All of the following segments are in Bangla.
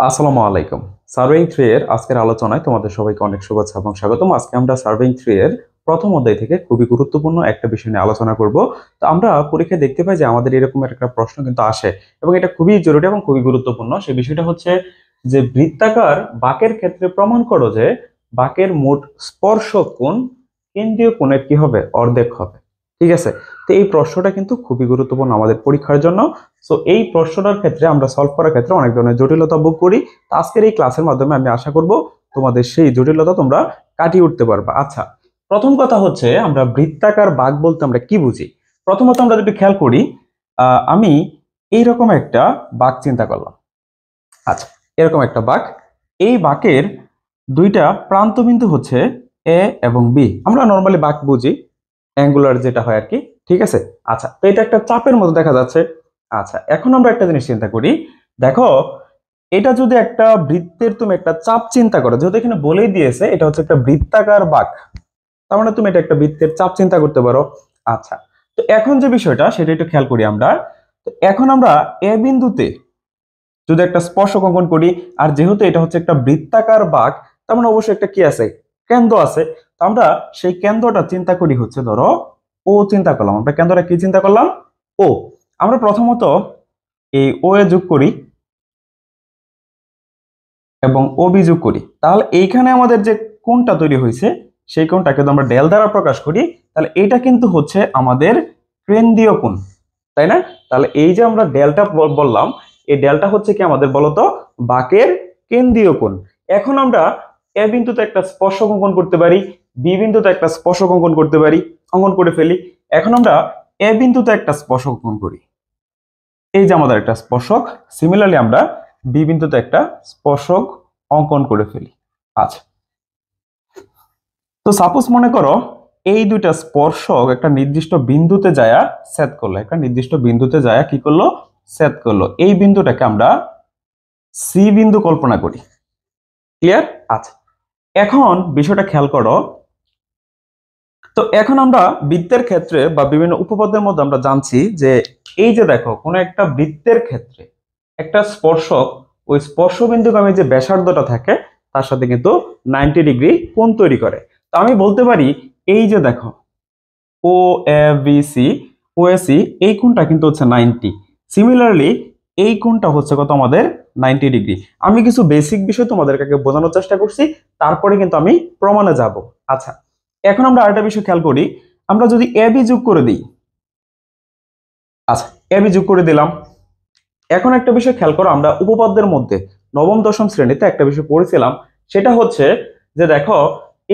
আসসালামু আলাইকুম। সার্ভেইং 3 এর আজকের আলোচনায় তোমাদের সবাইকে অনেক শুভেচ্ছা এবং স্বাগতম। আজকে আমরা সার্ভেইং 3 এর প্রথম অধ্যায় থেকে খুবই গুরুত্বপূর্ণ একটা বিষয় নিয়ে আলোচনা করব। তো আমরা পরীক্ষায় দেখতে পাই যে আমাদের এরকম একটা প্রশ্ন কিন্তু আসে এবং এটা খুবই জরুরি এবং খুবই গুরুত্বপূর্ণ। সেই বিষয়টা হচ্ছে যে বৃত্তাকার বাঁকের ক্ষেত্রে প্রমাণ করো যে বাঁকের মোট স্পর্শক কোণ কেন্দ্রীয় কোণের কি হবে? অর্ধেক হবে। ঠিক আছে? তো এই প্রশ্নটা কিন্তু খুবই গুরুত্বপূর্ণ আমাদের পরীক্ষার জন্য। সো এই প্রশ্নটার ক্ষেত্রে আমরা সলভ করার ক্ষেত্রে অনেক ধরনের জটিলতা ভোগ করি। তো আজকের এই ক্লাসের মাধ্যমে আমি আশা করব তোমাদের সেই জটিলতা তোমরা কাটিয়ে উঠতে পারবা। আচ্ছা, প্রথম কথা হচ্ছে আমরা বৃত্তাকার বাঁক বলতে আমরা কি বুঝি। প্রথমত আমরা যদি খেয়াল করি, আমি এইরকম একটা বাঁক চিন্তা করলাম। আচ্ছা, এরকম একটা বাঁক, এই বাঁকের দুইটা প্রান্তবিন্দু হচ্ছে এ এবং বি। আমরা নর্মালি বাঁক বুঝি অ্যাঙ্গুলার যেটা হয় আর কি। ঠিক আছে? আচ্ছা, তো এটা একটা চাপের মতো দেখা যাচ্ছে। আচ্ছা, এখন আমরা একটা জিনিস চিন্তা করি। দেখো, এটা যদি একটা বৃত্তের তুমি একটা চাপ চিন্তা করো, যেহেতু এখানে বলেই দিয়েছে এটা হচ্ছে একটা বৃত্তাকার বাঁক, তার মানে তুমি এটা একটা বৃত্তের চাপ চিন্তা করতে পারো। আচ্ছা, তো এখন যে বিষয়টা সেটা একটু খেয়াল করি আমরা। তো এখন আমরা এ বিন্দুতে যদি একটা স্পর্শক অঙ্কন করি, আর যেহেতু এটা হচ্ছে একটা বৃত্তাকার বাঁক, তার মানে অবশ্যই একটা কি আছে? কেন্দ্র আছে। তো আমরা সেই কেন্দ্রটা চিন্তা করি হচ্ছে, ধরো ও চিন্তা করলাম। আমরা কেন্দ্রটা কি চিন্তা করলাম? ও। আমরা প্রথমত এই ও এ যোগ করি এবং ও বি যোগ করি, তাহলে এইখানে আমাদের যে কোণটা তৈরি হয়েছে সেই কোণটাকে যদি আমরা ডেল দ্বারা প্রকাশ করি, তাহলে এটা কিন্তু হচ্ছে আমাদের কেন্দ্রীয় কোণ, তাই না? তাহলে এই যে আমরা ডেলটা বললাম, এই ডেলটা হচ্ছে কি আমাদের বলতো বাঁকের কেন্দ্রীয় কোণ। এখন আমরা এ বিন্দুতে একটা স্পর্শক অঙ্কন করতে পারি, বি বিন্দুতে একটা স্পর্শক অঙ্কন করতে পারি, অঙ্কন করে ফেলি। এখন আমরা এ বিন্দুতে একটা স্পর্শক অঙ্কন করি, এই যে আমাদের একটা স্পর্শক। সিমিলারলি আমরা বি বিন্দুতে একটা স্পর্শক অঙ্কন করে ফেলি। আচ্ছা, তো সাপোজ মনে করো এই দুইটা স্পর্শক একটা নির্দিষ্ট বিন্দুতে যায়া ছেদ করলো, একটা নির্দিষ্ট বিন্দুতে যায়া কি করলো? ছেদ করলো। এই বিন্দুটাকে আমরা সি বিন্দু কল্পনা করি। ক্লিয়ার? আচ্ছা, এখন বিষয়টা খেয়াল করো। তো এখন আমরা বৃত্তের ক্ষেত্রে বা বিভিন্ন উপপাদ্যের মধ্যে আমরা জানছি যে এই যে দেখো, কোন একটা বৃত্তের ক্ষেত্রে একটা স্পর্শক ওই স্পর্শবিন্দুগামী যে ব্যাসার্ধটা থাকে তার সাথে কিন্তু 90 ডিগ্রি কোণ তৈরি করে। তো আমি বলতে পারি এই যে দেখো O A B C, O A C, এই কোণটা কিন্তু হচ্ছে 90। সিমিলারলি এই কোণটা হচ্ছে কত? আমাদের 90 ডিগ্রি। আমি কিছু বেসিক বিষয় তোমাদেরকে বোঝানোর চেষ্টা করছি, তারপরে কিন্তু আমি প্রমাণে যাব। আচ্ছা, এখন আমরা আরেকটা বিষয় খেয়াল করি। আমরা যদি এ বি যোগ করে দিই, আচ্ছা এ বি যোগ করে দিলাম। এখন একটা বিষয় খেয়াল করো, আমরা উপপাদ্যের মধ্যে নবম দশম শ্রেণীতে একটা বিষয় পড়েছিলাম, সেটা হচ্ছে যে দেখো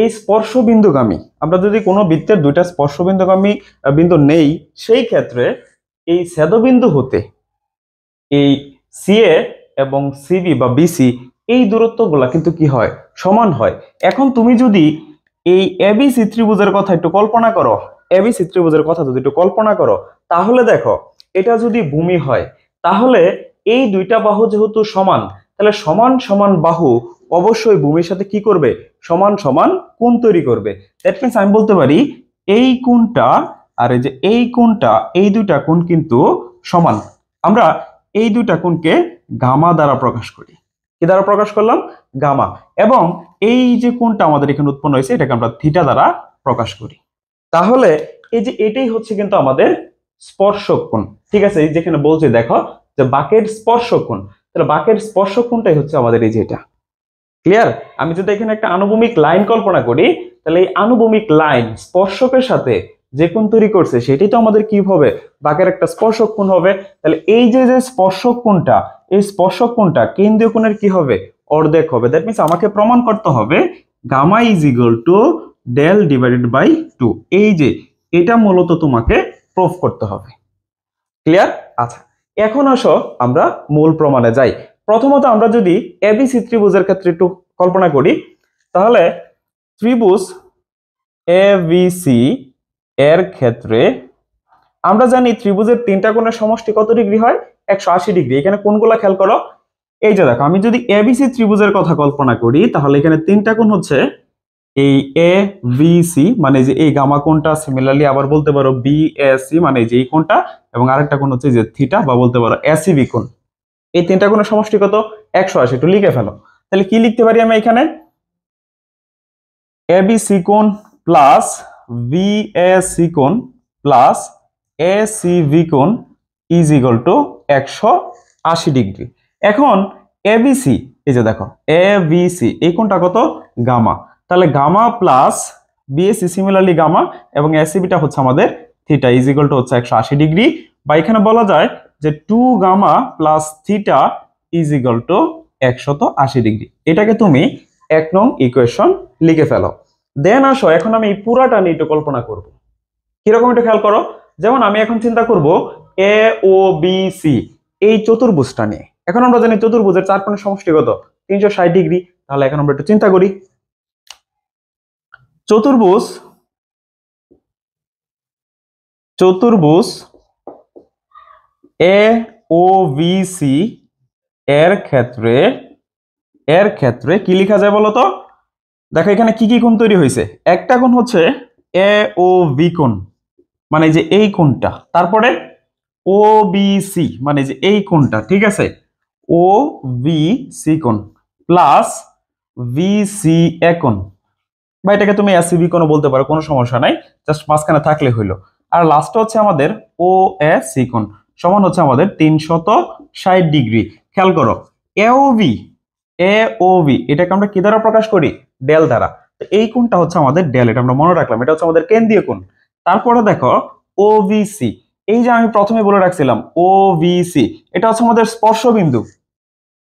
এই স্পর্শ বিন্দুগামী, আমরা যদি কোনো বৃত্তের দুইটা স্পর্শ বিন্দুগামী বিন্দু নেই, সেই ক্ষেত্রে এই ছেদবিন্দু হতে এই সিএ এবং সিবি বা বিসি, এই দূরত্বগুলা কিন্তু কি হয়? সমান হয়। এখন তুমি যদি এই এবিসি ত্রিভুজের কথা একটু কল্পনা করো, এবিসি ত্রিভুজের কথা যদি একটু কল্পনা করো, তাহলে দেখো এটা যদি ভূমি হয়, তাহলে এই দুইটা বাহু যেহেতু সমান, তাহলে সমান সমান বাহু অবশ্যই ভূমির সাথে কি করবে? সমান সমান কোণ তৈরি করবে। দ্যাট মিন্স আমি বলতে পারি এই কোণটা আর এই যে এই কোণটা, এই দুইটা কোণ কিন্তু সমান। আমরা এই দুইটা কোণকে গামা দ্বারা প্রকাশ করি। কি দ্বারা প্রকাশ করলাম? গামা। এবং এই যে কোণটা আমাদের এখানে উৎপন্ন হয়েছে এটাকে আমরা থিটা দ্বারা প্রকাশ করি। তাহলে এই যে এটাই হচ্ছে কিন্তু আমাদের স্পর্শক কোণ। ঠিক আছে? এই যেখানে বলছে দেখো যে বাঁকের স্পর্শক কোণ, তাহলে বাঁকের স্পর্শক কোণটাই হচ্ছে আমাদের এই যে এটা। ক্লিয়ার? আমি যদি এখানে একটা আনুভূমিক লাইন কল্পনা করি, তাহলে এই আনুভূমিক লাইন স্পর্শকের সাথে যে কোণ তৈরি করছে সেটাই তো আমাদের কি হবে? বাঁকের একটা স্পর্শক কোণ হবে। তাহলে এই যে যে স্পর্শক কোণটা, এই স্পর্শক কোণটা কেন্দ্রীয় কোণের কি হবে? অর্ধেক হবে। দ্যাট মিন্স আমাকে প্রমাণ করতে হবে gamma is equal to del divided by 2। এই যে এটা মূলত তোমাকে প্রুফ করতে হবে। ক্লিয়ার? আচ্ছা, এখন আসো আমরা মূল প্রমাণে যাই। প্রথমত আমরা যদি এবিসি ত্রিভুজের ক্ষেত্রে একটু কল্পনা করি, তাহলে ত্রিভুজ এবিসি এর ক্ষেত্রে আমরা জানি ত্রিভুজের তিনটা কোণের সমষ্টি কত ডিগ্রি হয়? 180 ডিগ্রি। এখানে কোণগুলো খেয়াল করো। এই যে দেখো, আমি যদি এবিসি ত্রিভুজের কথা কল্পনা করি, তাহলে এখানে তিনটা কোণ হচ্ছে এই এ ভি সি, মানে যে এই গামা কোণটা, সিমিলারলি আবার বলতে পারো বি এ সি মানে যে এই কোণটা, এবং আরেকটা কোণ হচ্ছে যে থিটা বা বলতে পারো এসিবি কোণ। এই তিনটা কোণের সমষ্টি কত? 180, একটু লিখে ফেলো। তাহলে কি লিখতে পারি আমি এখানে? এবিসি কোণ প্লাস বিএসি কোণ প্লাস এসিবি কোণ ইজ ইকুয়াল টু 180 ডিগ্রি। এখন এবিসি, এই যে দেখো এবিসি, এই কোণটা কত? গামা। তাহলে gamma plus BAC similarly gamma এবং এসিবিটা হচ্ছে আমাদের থিটা ইজ ইকুয়াল টু হচ্ছে 180 ডিগ্রি। বা এখানে বলা যায় যে 2 gamma plus theta is equal to 180 degree. এটাকে তুমি 1 নং ইকুয়েশন লিখে ফেলো। দেন আসো এখন আমি এই পুরাটা নিয়ে একটু কল্পনা করব। কিরকম একটু খেয়াল করো। যেমন আমি এখন চিন্তা করব এ ও বি সি এই চতুর্ভুজটা নিয়ে। এখন আমরা জানি চতুর্ভুজের 4 কোণের সমষ্টি কত? 360 ডিগ্রি। তাহলে এখন আমরা একটু চিন্তা করি। চতুর্ভুজ এ ও বি সি এর ক্ষেত্রে কি লেখা যায় বলো তো? দেখো এখানে কি কি কোণ তৈরি হয়েছে। একটা কোণ হচ্ছে এ ও বি কোণ, মানে যে এই কোণটা। তারপরে ও বি সি, মানে যে এই কোণটা, ঠিক আছে? ও বি সি কোণ প্লাস ভি সি এ কোণ, বা এটাকে তুমি এসিবি কোণ বলতে পারো, কোনো সমস্যা নাই, জাস্ট মাঝখানে থাকলে হইলো। আর লাস্ট হচ্ছে আমাদের ও এ সি কোণ সমান হচ্ছে আমাদের 360 ডিগ্রি। খেয়াল করো এ ও বি এটাকে আমরা কি দ্বারা প্রকাশ করি? ডেল দ্বারা। তো এই কোণটা হচ্ছে আমাদের ডেল, এটা আমরা মনে রাখলাম, এটা হচ্ছে আমাদের কেন্দ্রীয় কোণ। তারপরে দেখো ও বি সি, এই যে আমি প্রথমে বলে রাখছিলাম ও বি সি, এটা হচ্ছে আমাদের স্পর্শবিন্দু,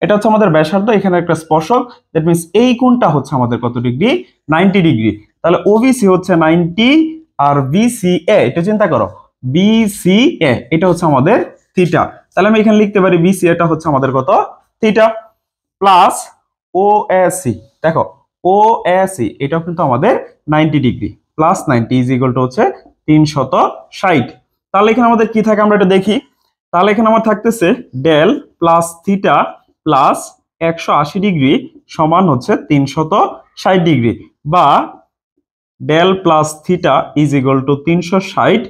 এটা হচ্ছে আমাদের ব্যাসার্ধ, এখানে একটা স্পর্শক। দ্যাট মিন্স এই কোণটা হচ্ছে আমাদের কত ডিগ্রি? 90 ডিগ্রি। তাহলে ওবিসি হচ্ছে 90 আর বিসিএ, এটা চিন্তা করো, বিসিএ এটা হচ্ছে আমাদের থিটা। তাহলে আমি এখানে লিখতে পারি বিসি এটা হচ্ছে আমাদের কত? থিটা। প্লাস ওএসি, দেখো ওএসি এটাও কিন্তু আমাদের 90 degree, plus 90 is equal to হচ্ছে 360। তাহলে এখানে আমাদের কি থাকে আমরা এটা দেখি। তাহলে এখানে আমার থাকতেছে del plus theta plus 180 degree সমান হচ্ছে 360 ডিগ্রি, বা del plus theta is equal to 360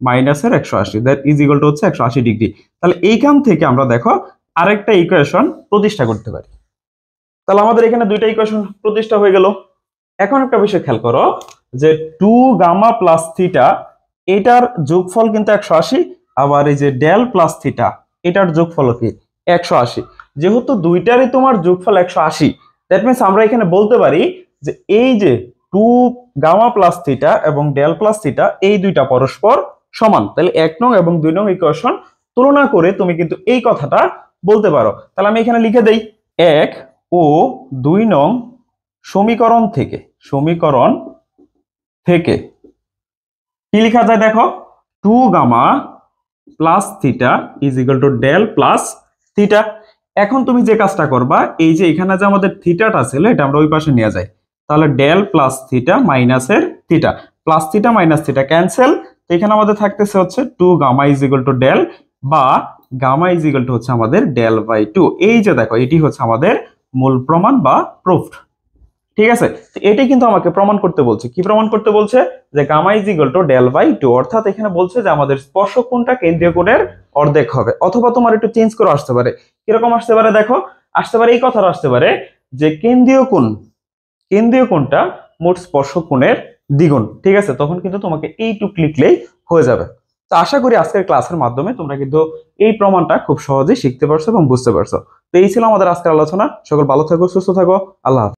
মাইনাসের 180, দ্যাট ইজ ইকুয়াল টু হচ্ছে 180 ডিগ্রি। তাহলে এইখান থেকে আমরা দেখো আরেকটা ইকুয়েশন প্রতিষ্ঠা করতে পারি। তাহলে আমাদের এখানে দুইটা ইকুয়েশন প্রতিষ্ঠা হয়ে গেল। এখন একটা বিষয় খেয়াল করো যে 2 গামা প্লাস থিটা এটার যোগফল কিন্তু 180, আবার এই যে ডেল প্লাস থিটা এটার যোগফল কি? 180। যেহেতু দুইটারই তোমার যোগফল 180, দ্যাট মিন্স আমরা এখানে বলতে পারি যে এই যে 2 গামা প্লাস থিটা এবং ডেল প্লাস থিটা এই দুইটা পরস্পর সমান। তাহলে 1 নং এবং 2 নং ইকুয়েশন তুলনা করে তুমি কিন্তু এই কথাটা বলতে পারো। তাহলে আমি এখানে লিখে দেই 1 ও 2 নং সমীকরণ থেকে কি লেখা যায় দেখো, 2 gamma plus theta is equal to del plus theta. এখন তুমি যে কাজটা করবা, এই যে এখানে যে আমাদের থিটাটা ছিল এটা আমরা ওই পাশে নিয়ে যাই। তাহলে ডেল প্লাস থিটা মাইনাসের theta, plus theta minus theta cancel. তো এখানে আমাদের থাকতেছে হচ্ছে 2 gamma is equal to del, বা গামা ইজ ইকুয়াল টু হচ্ছে আমাদের ডেল বাই 2। এই যে দেখো এটি হচ্ছে আমাদের মূল প্রমাণ বা প্রুফ, ঠিক আছে? তো এটাই কিন্তু আমাকে প্রমাণ করতে বলছে। কি প্রমাণ করতে বলছে? যে gamma is equal to del by 2, অর্থাৎ এখানে বলছে যে আমাদের স্পর্শক কোণটা কেন্দ্রীয় কোণের অর্ধেক হবে। অথবা তোমার একটু চেঞ্জ করে আসতে পারে। কিরকম আসতে পারে দেখো, আসতে পারে এই কথাটা আসতে পারে যে কেন্দ্রীয় কোণটা মোট স্পর্শক কোণের দ্বিগুণ, ঠিক আছে? তখন কিন্তু তোমাকে এইটুক লিখলেই হয়ে যাবে। তো আশা করি আজকের ক্লাসের মাধ্যমে তোমরা কিন্তু এই প্রমাণটা খুব সহজেই শিখতে পারছো এবং বুঝতে পারছো। তো এই ছিল আমাদের আজকের আলোচনা। সকল ভালো থাকো, সুস্থ থাকো, আল্লাহ হাফেজ।